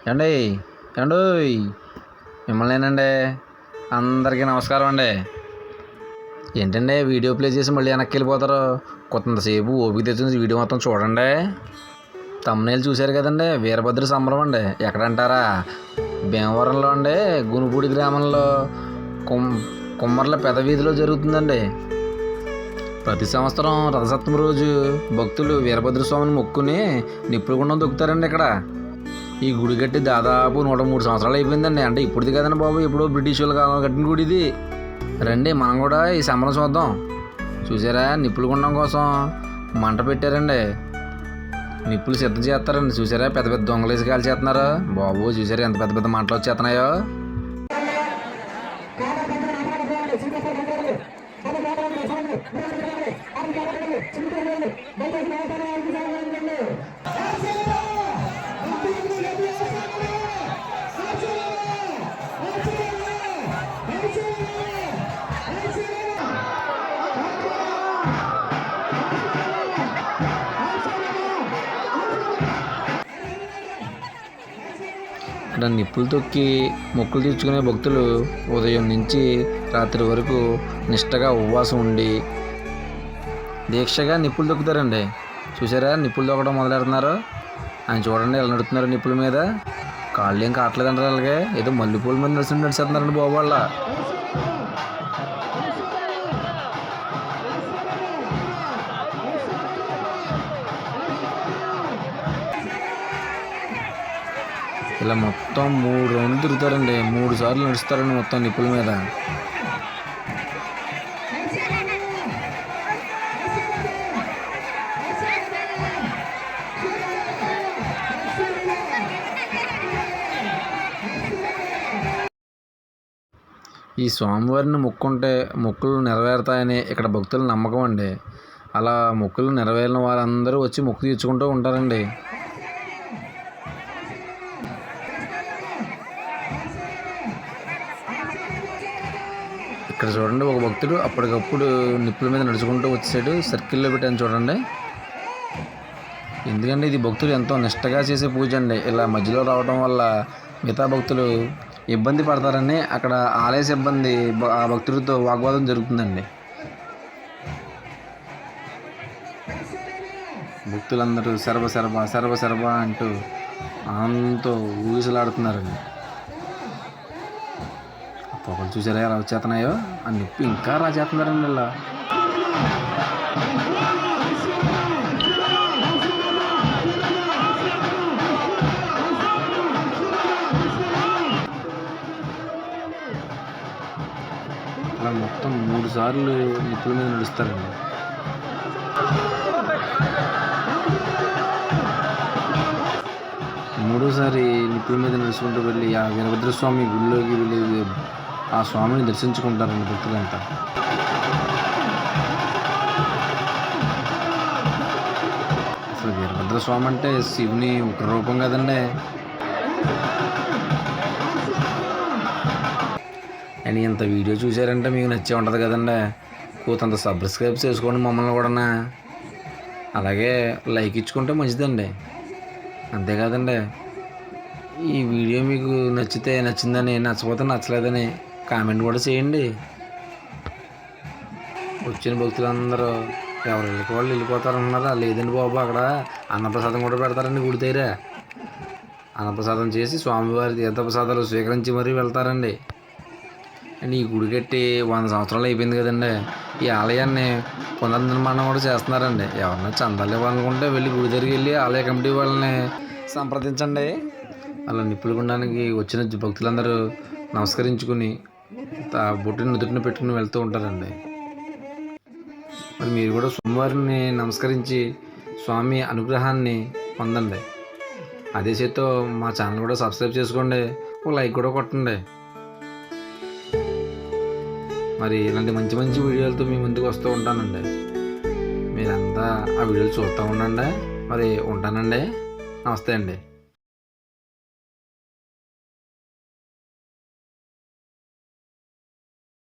ఏమండి ఏమండోయ్ మిమ్మల్నేనండి. అందరికీ నమస్కారం అండి. ఏంటండి వీడియో ప్లే చేసి మళ్ళీ వెనక్కి వెళ్ళిపోతారు? కొంతసేపు ఓపిక తెచ్చిన వీడియో మొత్తం చూడండి. తమ్మునేలు చూశారు కదండి, వీరభద్ర సంబరం అండి. ఎక్కడంటారా? భీమవరంలో అండి, గునుపూడి గ్రామంలో కుమ్మర్ల పెద్ద వీధిలో జరుగుతుందండి. ప్రతి సంవత్సరం రథసప్తమి రోజు భక్తులు వీరభద్ర స్వామిని మొక్కుని నిప్పుల గుండం దొక్కుతారండి. ఇక్కడ ఈ గుడి కట్టి దాదాపు 103 సంవత్సరాలు అయిపోయిందండి. అంటే ఇప్పుడుది కదండి బాబు, ఎప్పుడో బ్రిటిష్ వాళ్ళు కాలం కట్టిన గుడి ఇది. రండి మనం కూడా ఈ సంబరం చూద్దాం. చూసారా, నిప్పుల గుండం కోసం మంట పెట్టారండి. నిప్పులు సిద్ధం చేస్తారండి. చూసారా, పెద్ద పెద్ద దొంగలేసి కాల్ చేస్తున్నారు బాబు. చూసారా ఎంత పెద్ద పెద్ద మంటలు వచ్చేస్తున్నాయో. ఇక్కడ నిప్పులు తొక్కి మొక్కులు తీర్చుకునే భక్తులు ఉదయం నుంచి రాత్రి వరకు నిష్టగా ఉపవాసం ఉండి దీక్షగా నిప్పులు తొక్కుతారండి. చూసారా, నిప్పులు తొక్కడం మొదలెడుతున్నారు. ఆయన చూడండి ఎలా నడుతున్నారు నిప్పుల మీద. కాళ్ళు ఏం కావట్లేదంటారు, అలాగే ఏదో మల్లెపూల మీద నడుస్తున్నారండి బాబు వాళ్ళ. ఇలా మొత్తం 3 రౌండ్లు తిరుగుతారండి. 3 సార్లు నడుస్తారండి మొత్తం నిప్పుల మీద. ఈ స్వామివారిని మొక్కుంటే మొక్కులు నెరవేరుతాయని ఇక్కడ భక్తుల నమ్మకం అండి. అలా మొక్కులు నెరవేరిన వారందరూ వచ్చి మొక్కు తీర్చుకుంటూ ఉంటారండి. ఇక్కడ చూడండి, ఒక భక్తుడు అప్పటికప్పుడు నిప్పుల మీద నడుచుకుంటూ వచ్చాడు. సర్కిల్లో పెట్టాను చూడండి. ఎందుకంటే ఇది భక్తులు ఎంతో నిష్టగా చేసే పూజ అండి. ఇలా మధ్యలో రావడం వల్ల మిగతా భక్తులు ఇబ్బంది పడతారని అక్కడ ఆలయ సిబ్బంది ఆ భక్తుడితో వాగ్వాదం జరుగుతుందండి. భక్తులందరూ శరభ శరభ శరభ శరభ అంటూ ఆనందంతో ఊగిసలాడుతున్నారండి. పొగలు చూసారా ఎలా వచ్చేస్తున్నాయో, ఆ నిప్పు ఇంకా రాజేస్తున్నారండి. ఇలా అలా మొత్తం 3 సార్లు నిప్పుల మీద నడుస్తారండి. మూడోసారి నిప్పుల మీద నడుచుకుంటూ వెళ్ళి ఆ వీరభద్రస్వామి గుడిలోకి వెళ్ళి ఆ స్వామిని దర్శించుకుంటారండి భక్తులంతా. అసలు వీరభద్రస్వామి అంటే శివుని ఒక రూపం కదండి. అండ్ ఇంత వీడియో చూసారంటే మీకు నచ్చే ఉంటుంది కదండి. కొంత సబ్స్క్రైబ్ చేసుకోండి మమ్మల్ని కూడా. అలాగే లైక్ ఇచ్చుకుంటే మంచిదండి. అంతేకాదండి, ఈ వీడియో మీకు నచ్చితే నచ్చిందని, నచ్చకపోతే నచ్చలేదని కామెంట్ కూడా చేయండి. వచ్చిన భక్తులందరూ ఎవరికి వాళ్ళు వెళ్ళిపోతారన్నారా? లేదండి బాబు, అక్కడ అన్నప్రసాదం కూడా పెడతారండి గుడి దగ్గర. అన్నప్రసాదం చేసి స్వామివారి తీర్థప్రసాదాలు స్వీకరించి మరీ వెళ్తారండి. అండ్ ఈ గుడి కట్టి 100 సంవత్సరాలు అయిపోయింది కదండి. ఈ ఆలయాన్ని పునర్నిర్మాణం కూడా చేస్తున్నారండి. ఎవరన్నా చందాలు ఇవ్వాలనుకుంటే వెళ్ళి గుడి దగ్గరికి వెళ్ళి ఆలయ కమిటీ వాళ్ళని సంప్రదించండి. అలా నిప్పుల గుండానికి వచ్చిన భక్తులందరూ నమస్కరించుకుని బొట్టుని నుదుటిని పెట్టుకుని వెళ్తూ ఉంటారండి. మరి మీరు కూడా స్వామివారిని నమస్కరించి స్వామి అనుగ్రహాన్ని పొందండి. అదే చేత్తో మా ఛానల్ కూడా సబ్స్క్రైబ్ చేసుకోండి, ఒక లైక్ కూడా కొట్టండి. మరి ఇలాంటి మంచి మంచి వీడియోలతో మీ ముందుకు వస్తూ ఉంటానండి. మీరంతా ఆ వీడియోలు చూస్తూ ఉండండి. మరి ఉంటానండి. నమస్తే అండి.